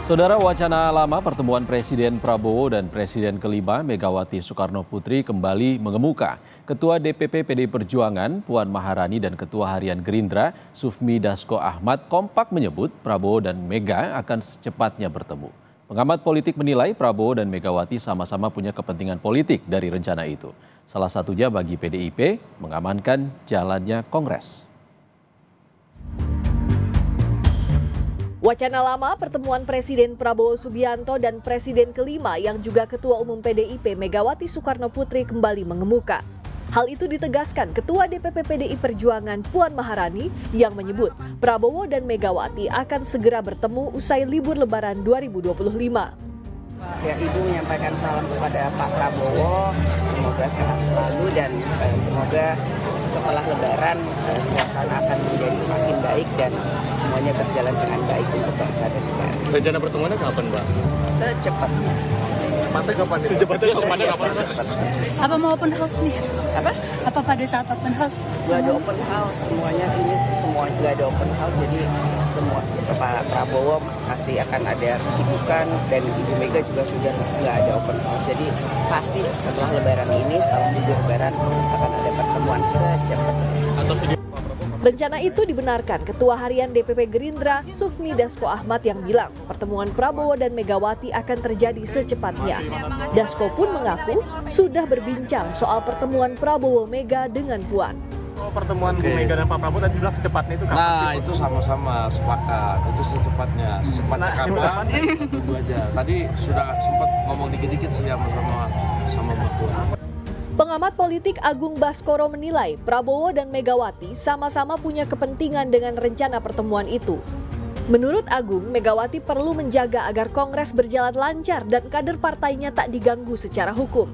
Saudara, wacana lama pertemuan Presiden Prabowo dan Presiden kelima Megawati Soekarno Putri kembali mengemuka. Ketua DPP PDI Perjuangan Puan Maharani dan Ketua Harian Gerindra Sufmi Dasko Ahmad kompak menyebut Prabowo dan Mega akan secepatnya bertemu. Pengamat politik menilai Prabowo dan Megawati sama-sama punya kepentingan politik dari rencana itu. Salah satunya bagi PDIP mengamankan jalannya Kongres. Wacana lama pertemuan Presiden Prabowo Subianto dan Presiden kelima yang juga Ketua Umum PDIP Megawati Soekarno Putri kembali mengemuka. Hal itu ditegaskan Ketua DPP PDI Perjuangan Puan Maharani yang menyebut Prabowo dan Megawati akan segera bertemu usai libur Lebaran 2025. Ya, Ibu menyampaikan salam kepada Pak Prabowo, semoga sehat selalu dan semoga setelah Lebaran suasana akan menjadi semakin baik dan semuanya berjalan dengan baik untuk bangsa dan negara. Rencana pertemuannya kapan, Pak? Secepatnya. Cepatnya kapan? Secepatnya kapan? Apa mau open house nih? Apa pada saat open house? Gak ada open house, semuanya ini semua gak ada open house, jadi semua Pak Prabowo pasti akan ada kesibukan dan Ibu Mega juga sudah gak ada open house. Jadi pasti setelah Lebaran ini, setelah libur Lebaran akan ada pertemuan secepatnya. Rencana itu dibenarkan Ketua Harian DPP Gerindra Sufmi Dasko Ahmad yang bilang pertemuan Prabowo dan Megawati akan terjadi secepatnya. Dasko pun mengaku sudah berbincang soal pertemuan Prabowo Mega dengan Puan. Pertemuan Bu Mega dan Pak Prabowo tadi bilang secepatnya itu kapan? Nah, itu sama-sama sepakat. Itu secepatnya. Secepatnya kapan? Itu aja. Tadi sudah sempat ngomong dikit-dikit sih sama Mbak Puan. Pengamat politik Agung Baskoro menilai Prabowo dan Megawati sama-sama punya kepentingan dengan rencana pertemuan itu. Menurut Agung, Megawati perlu menjaga agar Kongres berjalan lancar dan kader partainya tak diganggu secara hukum.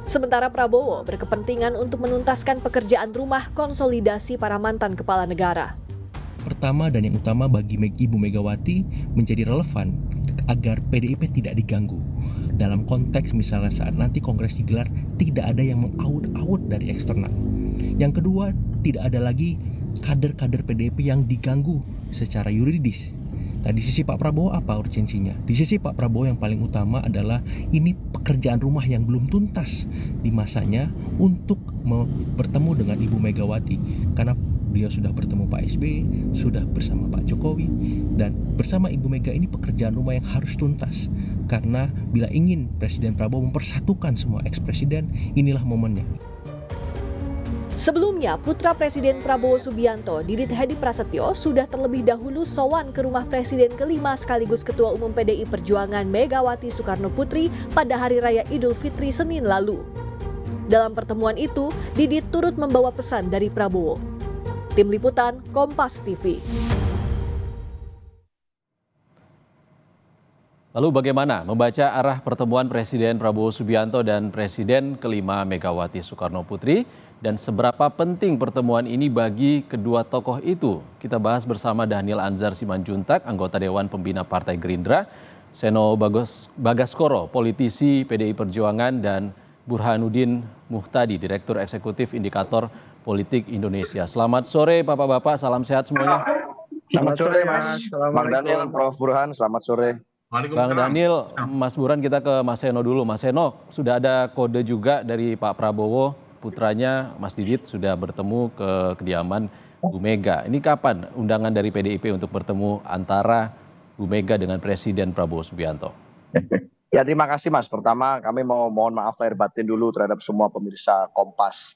Sementara Prabowo berkepentingan untuk menuntaskan pekerjaan rumah konsolidasi para mantan kepala negara. Pertama dan yang utama bagi Ibu Megawati menjadi relevan agar PDIP tidak diganggu. Dalam konteks misalnya saat nanti Kongres digelar, tidak ada yang mengaut-aut dari eksternal. Yang kedua, tidak ada lagi kader-kader PDIP yang diganggu secara yuridis. Nah, di sisi Pak Prabowo apa urgensinya? Di sisi Pak Prabowo yang paling utama adalah ini pekerjaan rumah yang belum tuntas di masanya untuk bertemu dengan Ibu Megawati. Karena beliau sudah bertemu Pak SBY, sudah bersama Pak Jokowi, dan bersama Ibu Mega ini pekerjaan rumah yang harus tuntas. Karena bila ingin Presiden Prabowo mempersatukan semua eks-presiden, inilah momennya. Sebelumnya, putra Presiden Prabowo Subianto, Didit Hedi Prasetyo, sudah terlebih dahulu sowan ke rumah Presiden kelima sekaligus Ketua Umum PDI Perjuangan Megawati Soekarno Putri pada Hari Raya Idul Fitri Senin lalu. Dalam pertemuan itu, Didit turut membawa pesan dari Prabowo. Tim Liputan, Kompas TV. Lalu bagaimana membaca arah pertemuan Presiden Prabowo Subianto dan Presiden kelima Megawati Soekarno Putri dan seberapa penting pertemuan ini bagi kedua tokoh itu? Kita bahas bersama Daniel Anzar Simanjuntak, anggota Dewan Pembina Partai Gerindra, Seno Bagaskoro, politisi PDI Perjuangan, dan Burhanuddin Muhtadi, Direktur Eksekutif Indikator Politik Indonesia. Selamat sore Bapak-Bapak, salam sehat semuanya. Selamat sore Mas. Bang Daniel, Prof. Burhan, selamat sore. Bang Daniel, Mas Burhan, kita ke Mas Seno dulu. Mas Seno, sudah ada kode juga dari Pak Prabowo, putranya Mas Didit sudah bertemu ke kediaman Bu Mega. Ini kapan undangan dari PDIP untuk bertemu antara Bu Mega dengan Presiden Prabowo Subianto? Ya, terima kasih Mas. Pertama kami mohon maaf lahir batin dulu terhadap semua pemirsa Kompas.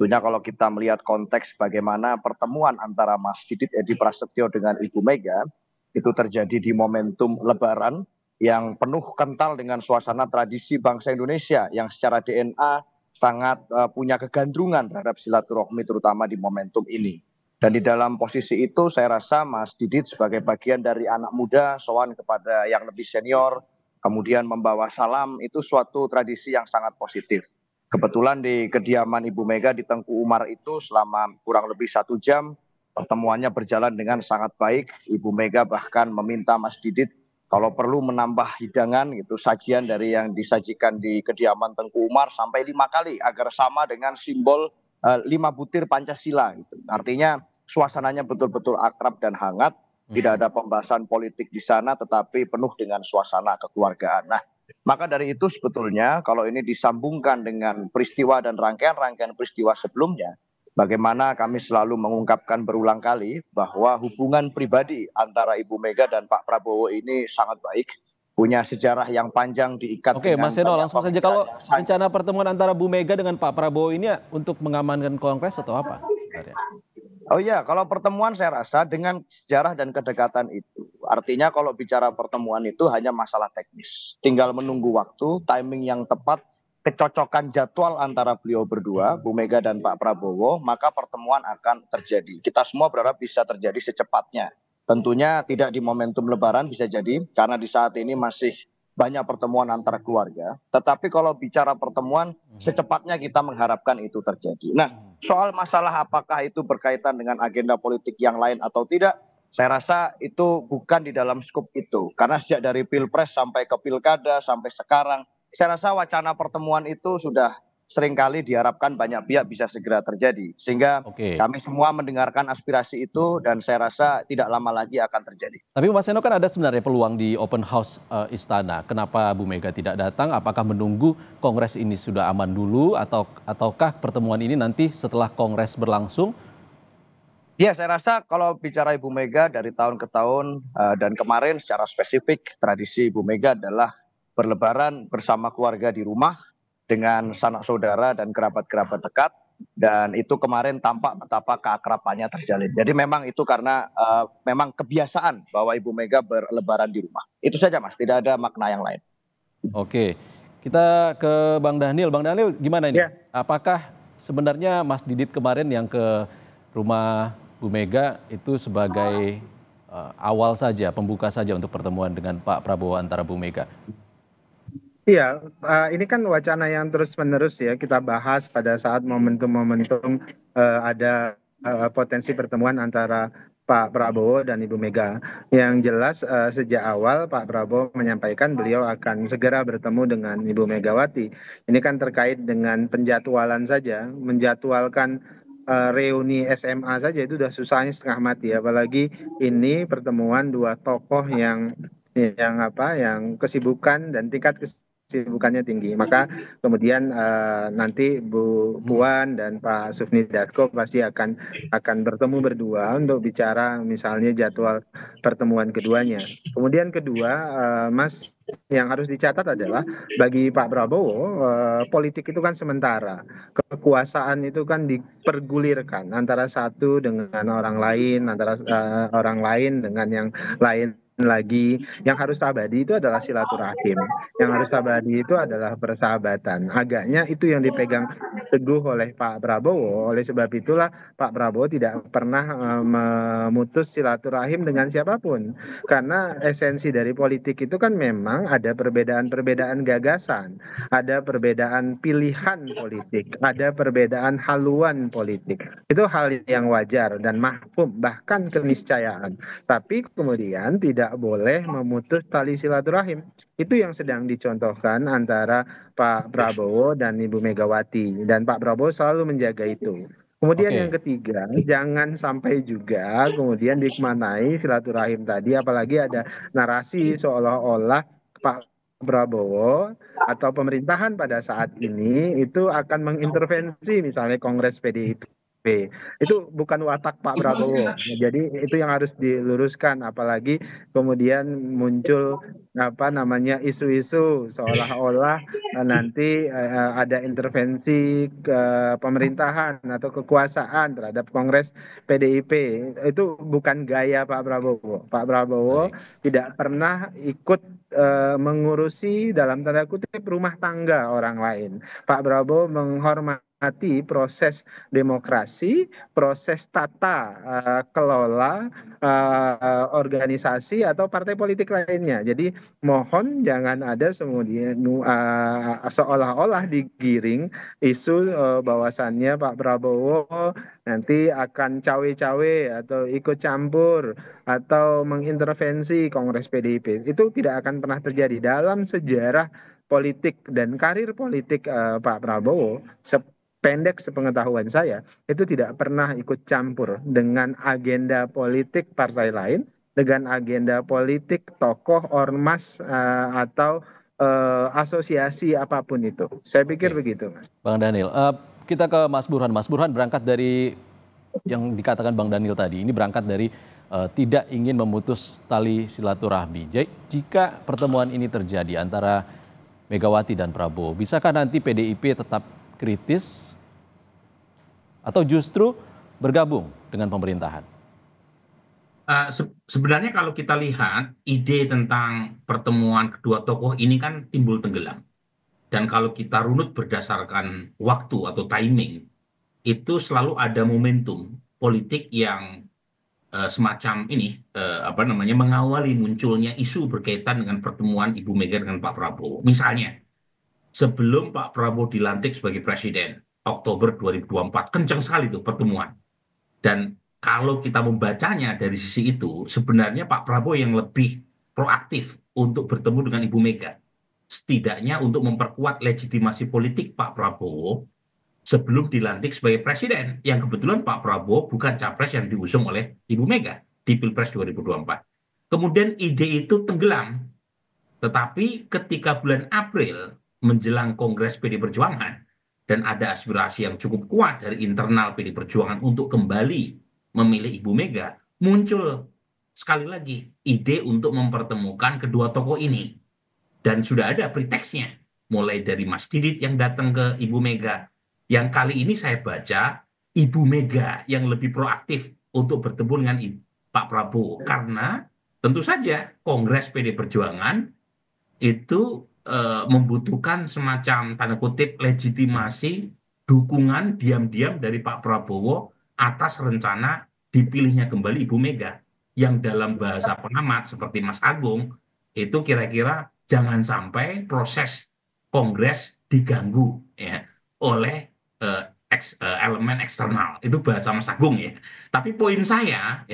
Tentunya kalau kita melihat konteks bagaimana pertemuan antara Mas Didit Hedi Prasetyo dengan Ibu Mega, itu terjadi di momentum Lebaran yang penuh kental dengan suasana tradisi bangsa Indonesia yang secara DNA sangat punya kegandrungan terhadap silaturahmi terutama di momentum ini. Dan di dalam posisi itu saya rasa Mas Didit sebagai bagian dari anak muda sowan kepada yang lebih senior, kemudian membawa salam, itu suatu tradisi yang sangat positif. Kebetulan di kediaman Ibu Mega di Tengku Umar itu selama kurang lebih 1 jam, pertemuannya berjalan dengan sangat baik. Ibu Mega bahkan meminta Mas Didit kalau perlu menambah hidangan, gitu, sajian dari yang disajikan di kediaman Tengku Umar sampai 5 kali agar sama dengan simbol 5 butir Pancasila. Gitu. Artinya suasananya betul-betul akrab dan hangat. tidak ada pembahasan politik di sana, tetapi penuh dengan suasana kekeluargaan. Nah, maka dari itu sebetulnya kalau ini disambungkan dengan peristiwa dan rangkaian-rangkaian peristiwa sebelumnya, bagaimana kami selalu mengungkapkan berulang kali bahwa hubungan pribadi antara Ibu Mega dan Pak Prabowo ini sangat baik, punya sejarah yang panjang diikat. Oke, dengan Mas Seno, banyak langsung saja, pemikiran kalau yang sangat. rencana pertemuan antara Bu Mega dengan Pak Prabowo ini untuk mengamankan Kongres atau apa sebenarnya? Oh iya, kalau pertemuan saya rasa dengan sejarah dan kedekatan itu, artinya kalau bicara pertemuan itu hanya masalah teknis. Tinggal menunggu waktu, timing yang tepat, kecocokan jadwal antara beliau berdua, Bu Mega dan Pak Prabowo, maka pertemuan akan terjadi. Kita semua berharap bisa terjadi secepatnya. Tentunya tidak di momentum Lebaran bisa jadi, karena di saat ini masih banyak pertemuan antara keluarga. Tetapi kalau bicara pertemuan, secepatnya kita mengharapkan itu terjadi. Nah, soal masalah apakah itu berkaitan dengan agenda politik yang lain atau tidak, saya rasa itu bukan di dalam skup itu. Karena sejak dari Pilpres sampai ke Pilkada, sampai sekarang, saya rasa wacana pertemuan itu sudah seringkali diharapkan banyak pihak bisa segera terjadi. Sehingga kami semua mendengarkan aspirasi itu dan saya rasa tidak lama lagi akan terjadi. Tapi Mas Seno, kan ada sebenarnya peluang di open house Istana. Kenapa Bu Mega tidak datang? Apakah menunggu Kongres ini sudah aman dulu ataukah pertemuan ini nanti setelah Kongres berlangsung? Ya, saya rasa kalau bicara Ibu Mega dari tahun ke tahun dan kemarin secara spesifik, tradisi Ibu Mega adalah berlebaran bersama keluarga di rumah dengan sanak saudara dan kerabat-kerabat dekat, dan itu kemarin tampak betapa keakrabannya terjalin. Jadi memang itu karena memang kebiasaan bahwa Ibu Mega berlebaran di rumah. Itu saja Mas, tidak ada makna yang lain. Oke, kita ke Bang Dhanil. Bang Dhanil, gimana ini? Ya. Apakah sebenarnya Mas Didit kemarin yang ke rumah Bu Mega itu sebagai awal saja, pembuka saja untuk pertemuan dengan Pak Prabowo antara Bu Mega? Iya, ini kan wacana yang terus-menerus ya kita bahas pada saat momentum-momentum ada potensi pertemuan antara Pak Prabowo dan Ibu Mega. Yang jelas sejak awal Pak Prabowo menyampaikan beliau akan segera bertemu dengan Ibu Megawati. Ini kan terkait dengan penjadwalan saja, menjadwalkan reuni SMA saja itu sudah susahnya setengah mati, apalagi ini pertemuan dua tokoh yang kesibukan dan tingkat kesibukannya tinggi. Maka kemudian nanti Bu Puan dan Pak Sufmi Dasko pasti akan bertemu berdua untuk bicara misalnya jadwal pertemuan keduanya. Kemudian kedua, Mas, yang harus dicatat adalah bagi Pak Prabowo politik itu kan sementara, kekuasaan itu kan dipergulirkan antara satu dengan orang lain, antara orang lain dengan yang lain lagi. Yang harus abadi itu adalah silaturahim, yang harus abadi itu adalah persahabatan. Agaknya itu yang dipegang teguh oleh Pak Prabowo. Oleh sebab itulah Pak Prabowo tidak pernah memutus silaturahim dengan siapapun, karena esensi dari politik itu kan memang ada perbedaan-perbedaan gagasan, ada perbedaan pilihan politik, ada perbedaan haluan politik. Itu hal yang wajar dan mahfum, bahkan keniscayaan. Tapi kemudian tidak boleh memutus tali silaturahim. Itu yang sedang dicontohkan antara Pak Prabowo dan Ibu Megawati, dan Pak Prabowo selalu menjaga itu. Kemudian yang ketiga, jangan sampai juga kemudian dikmanai silaturahim tadi, apalagi ada narasi seolah-olah Pak Prabowo atau pemerintahan pada saat ini itu akan mengintervensi misalnya Kongres PDIP. Itu bukan watak Pak Prabowo. Jadi itu yang harus diluruskan, apalagi kemudian muncul isu-isu seolah-olah nanti ada intervensi ke pemerintahan atau kekuasaan terhadap Kongres PDIP. Itu bukan gaya Pak Prabowo. Pak Prabowo tidak pernah ikut mengurusi dalam tanda kutip rumah tangga orang lain. Pak Prabowo menghormati proses demokrasi, proses tata kelola organisasi atau partai politik lainnya. Jadi mohon jangan ada kemudian seolah-olah digiring isu bahwasannya Pak Prabowo nanti akan cawe-cawe atau ikut campur atau mengintervensi Kongres PDIP. Itu tidak akan pernah terjadi dalam sejarah politik dan karir politik Pak Prabowo. Pendek sepengetahuan saya, itu tidak pernah ikut campur dengan agenda politik partai lain dengan agenda politik, tokoh, ormas, atau asosiasi apapun itu. Saya pikir begitu, Mas. Bang Daniel, kita ke Mas Burhan. Mas Burhan berangkat dari yang dikatakan Bang Daniel tadi, ini berangkat dari tidak ingin memutus tali silaturahmi. Jika pertemuan ini terjadi antara Megawati dan Prabowo, bisakah nanti PDIP tetap kritis atau justru bergabung dengan pemerintahan? Sebenarnya kalau kita lihat ide tentang pertemuan kedua tokoh ini kan timbul tenggelam. Dan kalau kita runut berdasarkan waktu atau timing, itu selalu ada momentum politik yang semacam ini, mengawali munculnya isu berkaitan dengan pertemuan Ibu Mega dengan Pak Prabowo. Misalnya, sebelum Pak Prabowo dilantik sebagai presiden, Oktober 2024, kencang sekali tuh pertemuan. Dan kalau kita membacanya dari sisi itu, sebenarnya Pak Prabowo yang lebih proaktif untuk bertemu dengan Ibu Mega. Setidaknya untuk memperkuat legitimasi politik Pak Prabowo sebelum dilantik sebagai presiden. Yang kebetulan Pak Prabowo bukan capres yang diusung oleh Ibu Mega di Pilpres 2024. Kemudian ide itu tenggelam. Tetapi ketika bulan April menjelang Kongres PD Perjuangan, dan ada aspirasi yang cukup kuat dari internal PD Perjuangan untuk kembali memilih Ibu Mega, muncul sekali lagi ide untuk mempertemukan kedua tokoh ini. Dan sudah ada preteksnya, mulai dari Mas Didit yang datang ke Ibu Mega. Yang kali ini saya baca Ibu Mega yang lebih proaktif untuk bertemu dengan Pak Prabowo. Karena tentu saja Kongres PD Perjuangan itu membutuhkan semacam tanda kutip legitimasi dukungan diam-diam dari Pak Prabowo atas rencana dipilihnya kembali Ibu Mega, yang dalam bahasa pengamat seperti Mas Agung itu kira-kira jangan sampai proses Kongres diganggu ya oleh elemen eksternal. Itu bahasa Mas Agung ya. Tapi poin saya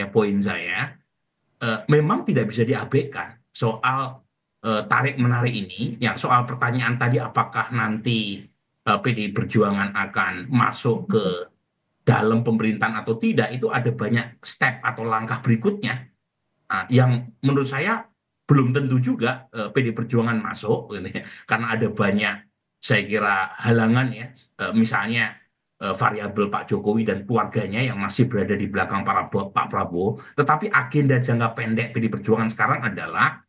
memang tidak bisa diabaikan soal tarik-menarik ini, yang soal pertanyaan tadi apakah nanti PDI Perjuangan akan masuk ke dalam pemerintahan atau tidak, itu ada banyak step atau langkah berikutnya yang menurut saya belum tentu juga PDI Perjuangan masuk, gitu ya, karena ada banyak saya kira halangan ya, misalnya variabel Pak Jokowi dan keluarganya yang masih berada di belakang Pak Prabowo. Tetapi agenda jangka pendek PDI Perjuangan sekarang adalah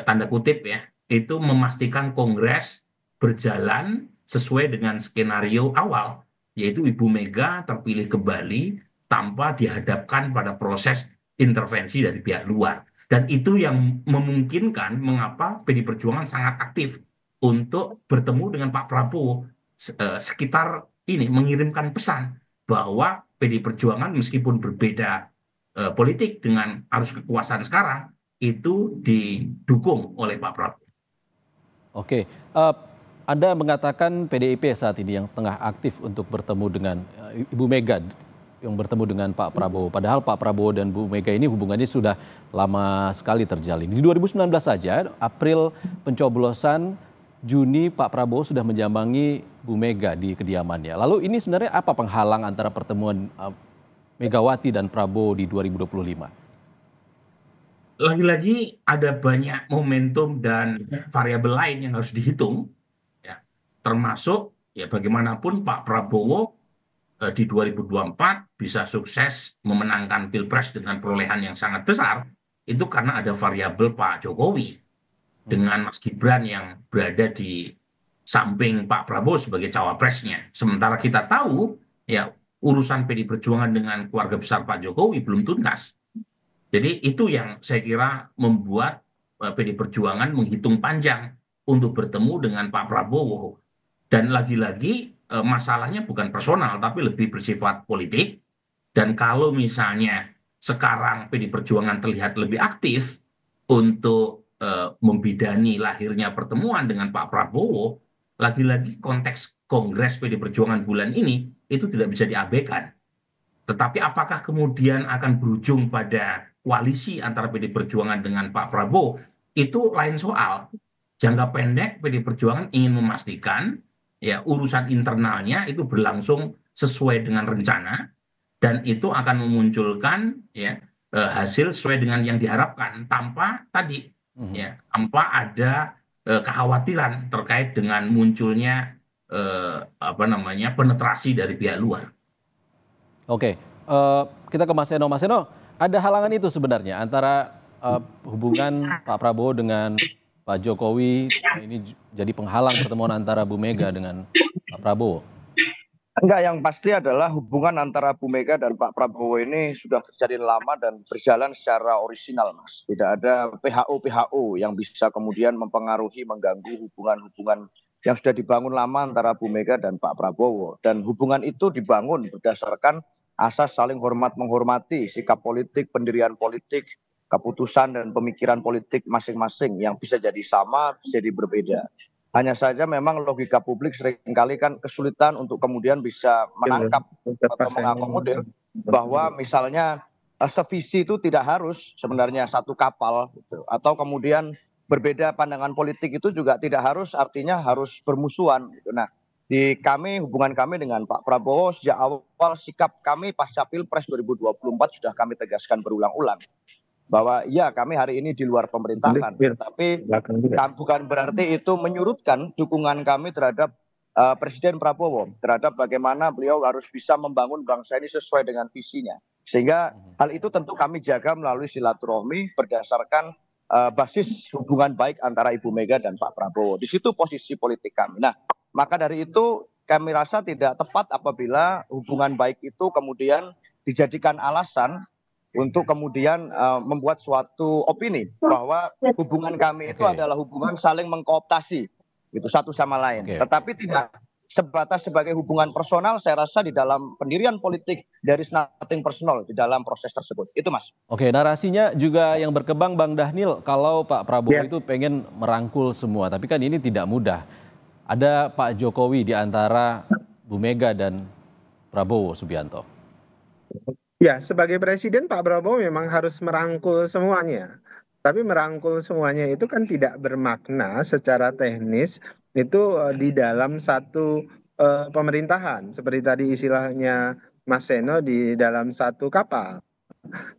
tanda kutip ya, itu memastikan Kongres berjalan sesuai dengan skenario awal, yaitu Ibu Mega terpilih kembali tanpa dihadapkan pada proses intervensi dari pihak luar. Dan itu yang memungkinkan mengapa PDI Perjuangan sangat aktif untuk bertemu dengan Pak Prabowo, sekitar ini mengirimkan pesan bahwa PDI Perjuangan meskipun berbeda politik dengan arus kekuasaan sekarang, itu didukung oleh Pak Prabowo. Oke, Anda mengatakan PDIP saat ini yang tengah aktif untuk bertemu dengan Ibu Mega, yang bertemu dengan Pak Prabowo. Padahal Pak Prabowo dan Bu Mega ini hubungannya sudah lama sekali terjalin. Di 2019 saja, April pencoblosan, Juni Pak Prabowo sudah menjambangi Bu Mega di kediamannya. Lalu ini sebenarnya apa penghalang antara pertemuan Megawati dan Prabowo di 2025? Lagi-lagi ada banyak momentum dan variabel lain yang harus dihitung, ya. Termasuk ya bagaimanapun Pak Prabowo di 2024 bisa sukses memenangkan Pilpres dengan perolehan yang sangat besar, itu karena ada variabel Pak Jokowi dengan Mas Gibran yang berada di samping Pak Prabowo sebagai cawapresnya. Sementara kita tahu ya urusan PDI Perjuangan dengan keluarga besar Pak Jokowi belum tuntas. Jadi itu yang saya kira membuat PDI Perjuangan menghitung panjang untuk bertemu dengan Pak Prabowo. Dan lagi-lagi masalahnya bukan personal tapi lebih bersifat politik. Dan kalau misalnya sekarang PDI Perjuangan terlihat lebih aktif untuk membidani lahirnya pertemuan dengan Pak Prabowo, lagi-lagi konteks Kongres PDI Perjuangan bulan ini itu tidak bisa diabaikan. Tetapi apakah kemudian akan berujung pada koalisi antara PDI Perjuangan dengan Pak Prabowo, itu lain soal. Jangka pendek PDI Perjuangan ingin memastikan ya urusan internalnya itu berlangsung sesuai dengan rencana, dan itu akan memunculkan ya hasil sesuai dengan yang diharapkan tanpa tadi ya tanpa ada kekhawatiran terkait dengan munculnya penetrasi dari pihak luar. Oke, kita ke Mas Eno. Mas Eno, ada halangan itu sebenarnya antara hubungan Pak Prabowo dengan Pak Jokowi ini jadi penghalang pertemuan antara Bu Mega dengan Pak Prabowo? Enggak, yang pasti adalah hubungan antara Bu Mega dan Pak Prabowo ini sudah terjadi lama dan berjalan secara orisinal, Mas. Tidak ada PHO yang bisa kemudian mempengaruhi, mengganggu hubungan-hubungan yang sudah dibangun lama antara Bu Mega dan Pak Prabowo. Dan hubungan itu dibangun berdasarkan asas saling hormat menghormati, sikap politik, pendirian politik, keputusan dan pemikiran politik masing-masing yang bisa jadi sama, bisa jadi berbeda. Hanya saja memang logika publik seringkali kan kesulitan untuk kemudian bisa menangkap atau mengakomodir bahwa misalnya sevisi itu tidak harus sebenarnya satu kapal gitu. Atau kemudian berbeda pandangan politik itu juga tidak harus artinya harus bermusuhan gitu. Nah, hubungan kami dengan Pak Prabowo sejak awal sikap kami pasca Pilpres 2024 sudah kami tegaskan berulang-ulang bahwa ya kami hari ini di luar pemerintahan, tapi bukan berarti itu menyurutkan dukungan kami terhadap Presiden Prabowo, terhadap bagaimana beliau harus bisa membangun bangsa ini sesuai dengan visinya. Sehingga hal itu tentu kami jaga melalui silaturahmi berdasarkan basis hubungan baik antara Ibu Mega dan Pak Prabowo. Di situ posisi politik kami. Nah, maka dari itu kami rasa tidak tepat apabila hubungan baik itu kemudian dijadikan alasan untuk kemudian membuat suatu opini bahwa hubungan kami itu adalah hubungan saling mengkooptasi gitu satu sama lain. Tetapi tidak sebatas sebagai hubungan personal. Saya rasa di dalam pendirian politik there is nothing personal di dalam proses tersebut. Itu, Mas. Oke, narasinya juga yang berkembang Bang Dhanil kalau Pak Prabowo itu pengen merangkul semua, tapi kan ini tidak mudah. Ada Pak Jokowi di antara Bu Mega dan Prabowo Subianto. Ya, sebagai presiden Pak Prabowo memang harus merangkul semuanya. Tapi merangkul semuanya itu kan tidak bermakna secara teknis itu di dalam satu pemerintahan. Seperti tadi istilahnya Mas Seno di dalam satu kapal.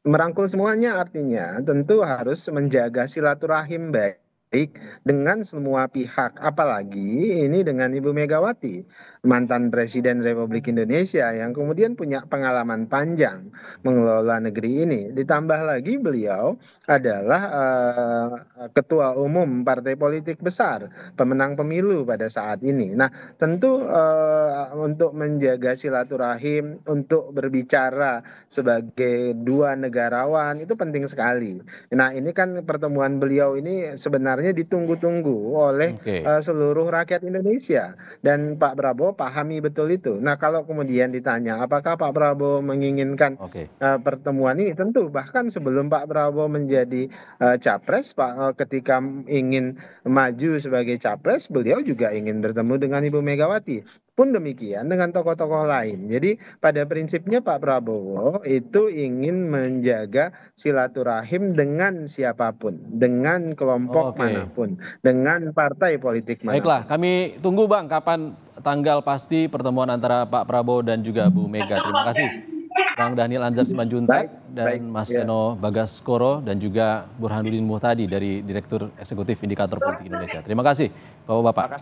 Merangkul semuanya artinya tentu harus menjaga silaturahim baik dengan semua pihak, apalagi ini dengan Ibu Megawati, mantan Presiden Republik Indonesia yang kemudian punya pengalaman panjang mengelola negeri ini. Ditambah lagi beliau adalah ketua umum partai politik besar, pemenang pemilu pada saat ini. Nah, tentu untuk menjaga silaturahim, untuk berbicara sebagai dua negarawan itu penting sekali. Nah, ini kan pertemuan beliau ini sebenarnya ditunggu-tunggu oleh seluruh rakyat Indonesia, dan Pak Prabowo pahami betul itu. Nah, kalau kemudian ditanya apakah Pak Prabowo menginginkan pertemuan ini, tentu bahkan sebelum Pak Prabowo menjadi capres, ketika ingin maju sebagai capres, beliau juga ingin bertemu dengan Ibu Megawati. Pun demikian dengan tokoh-tokoh lain. Jadi pada prinsipnya Pak Prabowo itu ingin menjaga silaturahim dengan siapapun, dengan kelompok manapun, dengan partai politik manapun. Baiklah, kami tunggu Bang kapan tanggal pasti pertemuan antara Pak Prabowo dan juga Bu Mega. Terima kasih Bang Dhanil Anzar Simanjuntak dan Mas Eno Bagaskoro dan juga Burhanuddin Muhtadi dari Direktur Eksekutif Indikator Politik Indonesia. Terima kasih Bapak-Bapak.